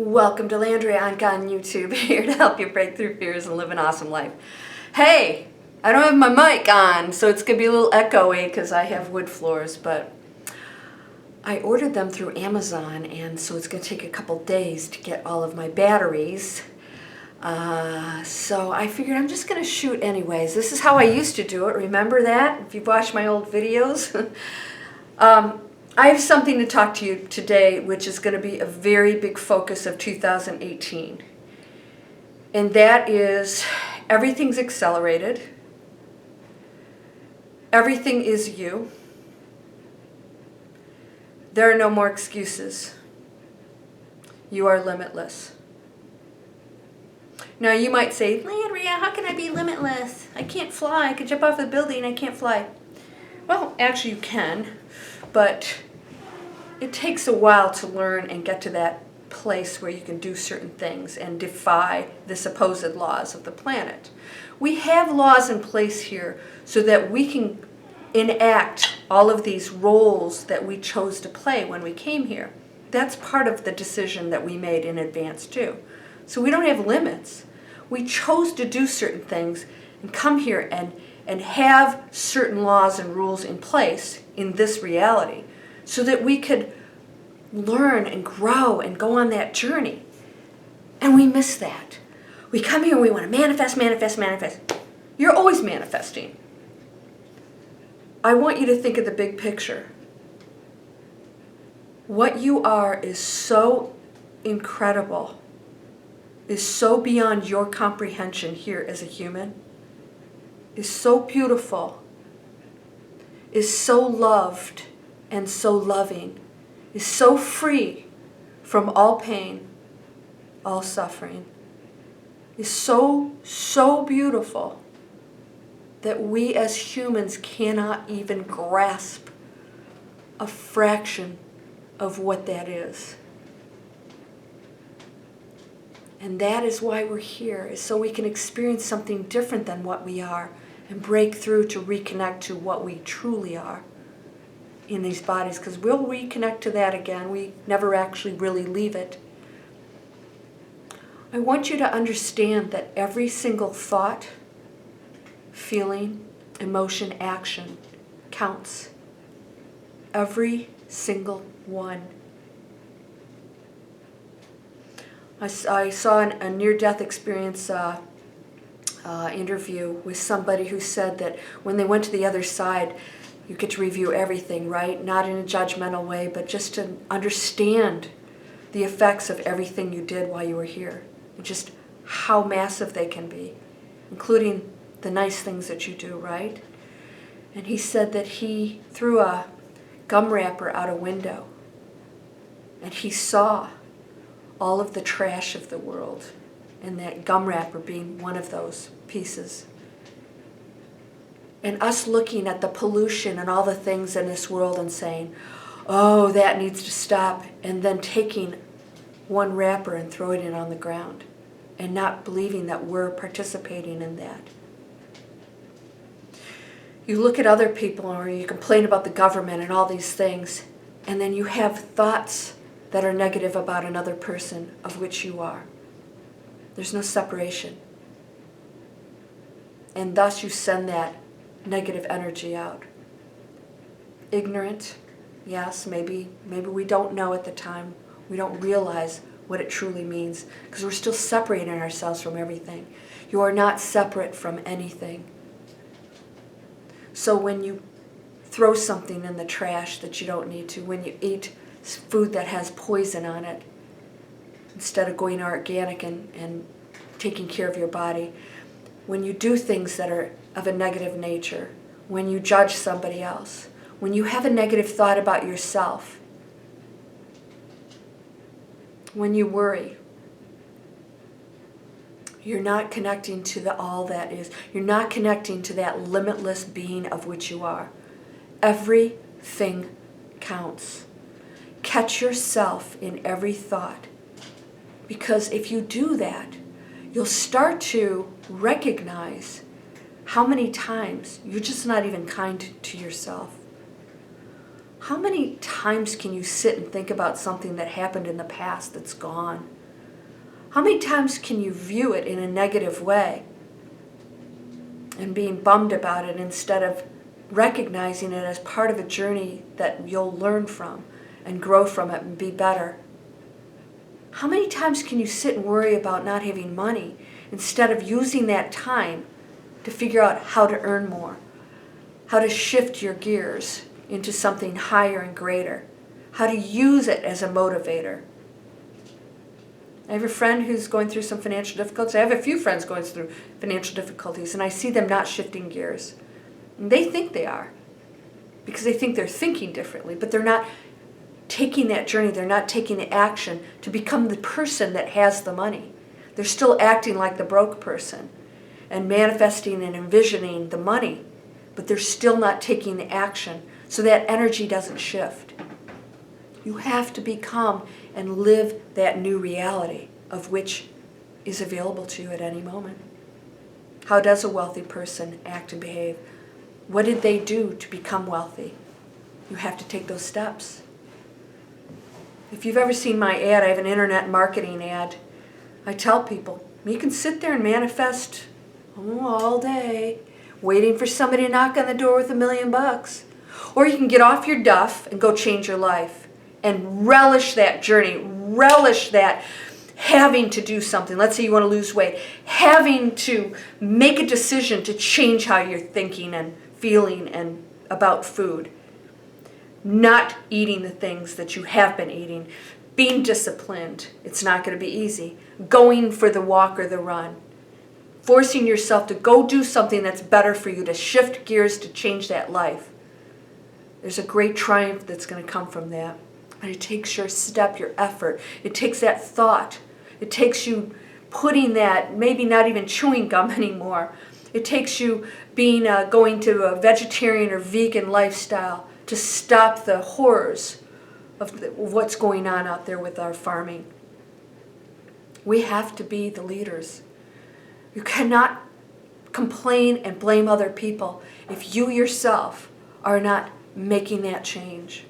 Welcome to Landria, Onkka on YouTube, here to help you break through fears and live an awesome life. Hey, I don't have my mic on, so it's going to be a little echoey because I have wood floors, but I ordered them through Amazon, and so it's going to take a couple days to get all of my batteries. So I figured I'm just going to shoot anyways. This is how I used to do it. Remember that? If you've watched my old videos. I have something to talk to you today, which is going to be a very big focus of 2018. And that is, everything's accelerated. Everything is you. There are no more excuses. You are limitless. Now you might say, Landria, how can I be limitless? I can't fly. I could jump off the building. I can't fly. Well, actually you can, but it takes a while to learn and get to that place where you can do certain things and defy the supposed laws of the planet. We have laws in place here so that we can enact all of these roles that we chose to play when we came here. That's part of the decision that we made in advance too. So we don't have limits. We chose to do certain things and come here and have certain laws and rules in place in this reality so that we could learn and grow and go on that journey. And we miss that. We come here and we want to manifest, manifest, manifest. You're always manifesting. I want you to think of the big picture. What you are is so incredible, is so beyond your comprehension here as a human, is so beautiful, is so loved and so loving, is so free from all pain, all suffering, is so, so beautiful that we as humans cannot even grasp a fraction of what that is. And that is why we're here, is so we can experience something different than what we are and break through to reconnect to what we truly are in these bodies, because we'll reconnect to that again. We never actually really leave it. I want you to understand that every single thought, feeling, emotion, action counts. Every single one. I saw a near-death experience interview with somebody who said that when they went to the other side, you get to review everything, right? Not in a judgmental way, but just to understand the effects of everything you did while you were here. And just how massive they can be, including the nice things that you do, right? And he said that he threw a gum wrapper out a window, and he saw all of the trash of the world, and that gum wrapper being one of those pieces. And us looking at the pollution and all the things in this world and saying, oh, that needs to stop, and then taking one wrapper and throwing it on the ground and not believing that we're participating in that. You look at other people or you complain about the government and all these things, and then you have thoughts that are negative about another person, of which you are. There's no separation. And thus you send that negative energy out. Ignorant, yes, maybe we don't know at the time. We don't realize what it truly means because we're still separating ourselves from everything. You are not separate from anything. So when you throw something in the trash that you don't need to, when you eat food that has poison on it, instead of going organic and taking care of your body, when you do things that are of a negative nature, when you judge somebody else, when you have a negative thought about yourself, when you worry, you're not connecting to the all that is. You're not connecting to that limitless being of which you are. Everything counts. Catch yourself in every thought, because if you do that, you'll start to recognize how many times you're just not even kind to yourself. How many times can you sit and think about something that happened in the past that's gone? How many times can you view it in a negative way and being bummed about it instead of recognizing it as part of a journey that you'll learn from and grow from it and be better? How many times can you sit and worry about not having money instead of using that time to figure out how to earn more, how to shift your gears into something higher and greater, how to use it as a motivator? I have a friend who's going through some financial difficulties. I have a few friends going through financial difficulties, and I see them not shifting gears. And they think they are, because they think they're thinking differently, but they're not taking that journey. They're not taking the action to become the person that has the money. They're still acting like the broke person and manifesting and envisioning the money, but they're still not taking the action, so that energy doesn't shift. You have to become and live that new reality of which is available to you at any moment. How does a wealthy person act and behave? What did they do to become wealthy? You have to take those steps. If you've ever seen my ad, I have an internet marketing ad. I tell people, you can sit there and manifest all day, waiting for somebody to knock on the door with $1 million. Or you can get off your duff and go change your life and relish that journey, relish that having to do something. Let's say you want to lose weight, having to make a decision to change how you're thinking and feeling and about food. Not eating the things that you have been eating, being disciplined. It's not going to be easy. Going for the walk or the run. Forcing yourself to go do something that's better for you, to shift gears, to change that life. There's a great triumph that's going to come from that. But it takes your step, your effort. It takes that thought. It takes you putting that, maybe not even chewing gum anymore. It takes you being going to a vegetarian or vegan lifestyle to stop the horrors of what's going on out there with our farming. We have to be the leaders. You cannot complain and blame other people if you yourself are not making that change.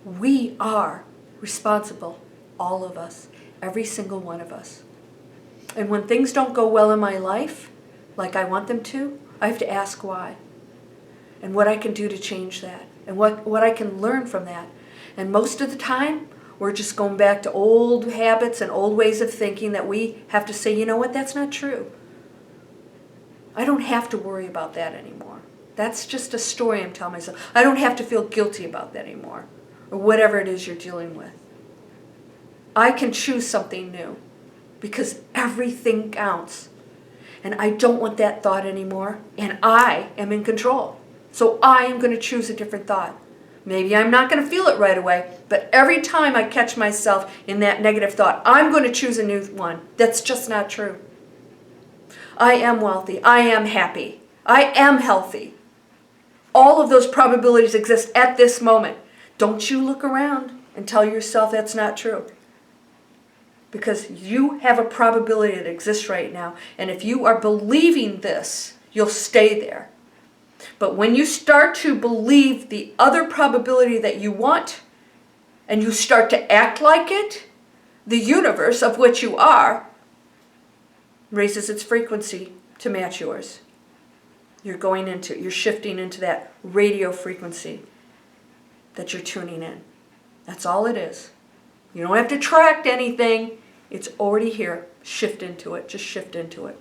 We are responsible, all of us, every single one of us. And when things don't go well in my life, like I want them to, I have to ask why. And what I can do to change that. And what I can learn from that. And most of the time, we're just going back to old habits and old ways of thinking that we have to say, you know what, that's not true. I don't have to worry about that anymore. That's just a story I'm telling myself. I don't have to feel guilty about that anymore. Or whatever it is you're dealing with. I can choose something new because everything counts. And I don't want that thought anymore. And I am in control. So I am going to choose a different thought. Maybe I'm not going to feel it right away, but every time I catch myself in that negative thought, I'm going to choose a new one. That's just not true. I am wealthy. I am happy. I am healthy. All of those probabilities exist at this moment. Don't you look around and tell yourself that's not true. Because you have a probability that exists right now. And if you are believing this, you'll stay there. But when you start to believe the other probability that you want, and you start to act like it, the universe of which you are raises its frequency to match yours. You're shifting into that radio frequency that you're tuning in. That's all it is. You don't have to attract anything. It's already here. Shift into it. Just shift into it.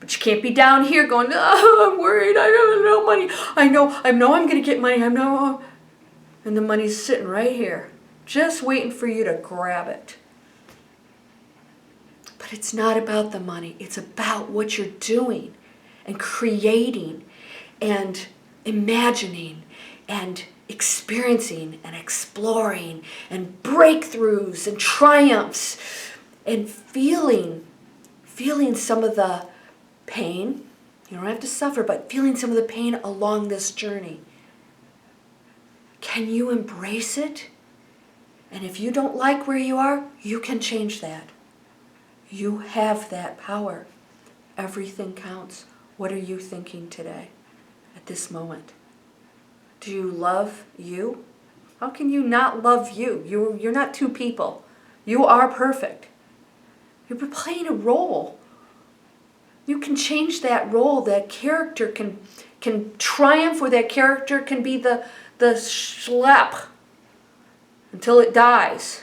But you can't be down here going, oh, I'm worried. I don't have no money. I know I'm going to get money. And the money's sitting right here, just waiting for you to grab it. But it's not about the money. It's about what you're doing and creating and imagining and experiencing and exploring and breakthroughs and triumphs and feeling some of the pain. You don't have to suffer, but feeling some of the pain along this journey. Can you embrace it? And if you don't like where you are, you can change that. You have that power. Everything counts. What are you thinking today, at this moment? Do you love you? How can you not love you? You're not two people. You are perfect. You're playing a role. You can change that role. That character can triumph, or that character can be the schlep until it dies.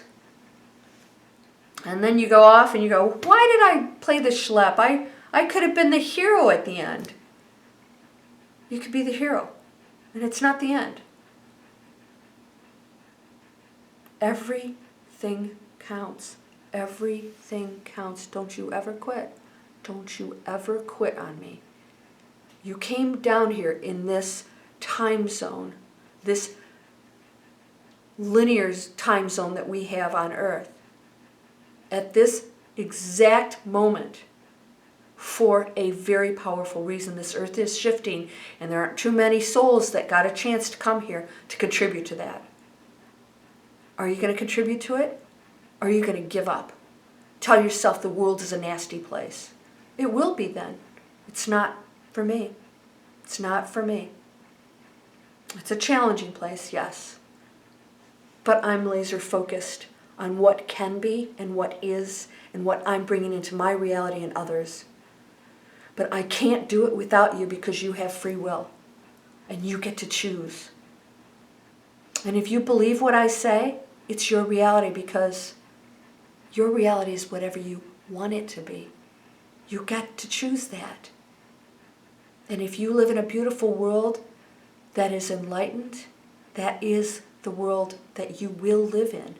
And then you go off and you go, why did I play the schlep? I could have been the hero at the end. You could be the hero. And it's not the end. Everything counts. Everything counts. Don't you ever quit. Don't you ever quit on me. You came down here in this time zone, this linear time zone that we have on Earth, at this exact moment, for a very powerful reason. This Earth is shifting, and there aren't too many souls that got a chance to come here to contribute to that. Are you going to contribute to it? Or are you going to give up? Tell yourself the world is a nasty place. It will be then. It's not for me. It's not for me. It's a challenging place, yes. But I'm laser focused on what can be and what is and what I'm bringing into my reality and others. But I can't do it without you, because you have free will and you get to choose. And if you believe what I say, it's your reality, because your reality is whatever you want it to be. You get to choose that. And if you live in a beautiful world that is enlightened, that is the world that you will live in.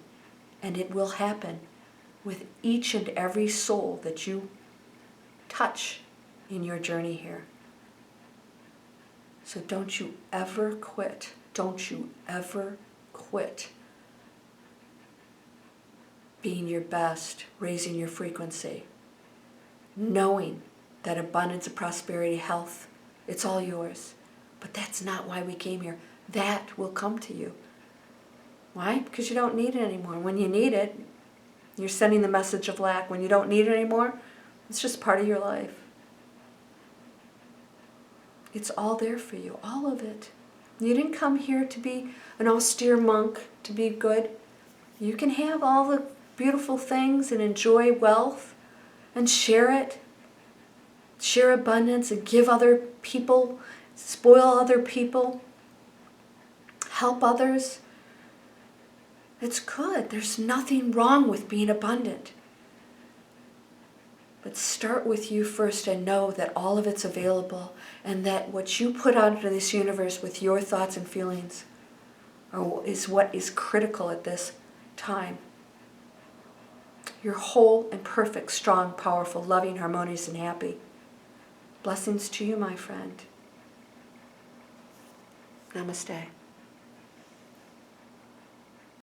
And it will happen with each and every soul that you touch in your journey here. So don't you ever quit. Don't you ever quit being your best, raising your frequency, knowing that abundance of prosperity, health, it's all yours. But that's not why we came here. That will come to you. Why? Because you don't need it anymore. When you need it, you're sending the message of lack. When you don't need it anymore, it's just part of your life. It's all there for you, all of it. You didn't come here to be an austere monk, to be good. You can have all the beautiful things and enjoy wealth and share it. Share abundance and give other people, spoil other people, help others. It's good. There's nothing wrong with being abundant. But start with you first and know that all of it's available, and that what you put out into this universe with your thoughts and feelings is what is critical at this time. You're whole and perfect, strong, powerful, loving, harmonious, and happy. Blessings to you, my friend. Namaste.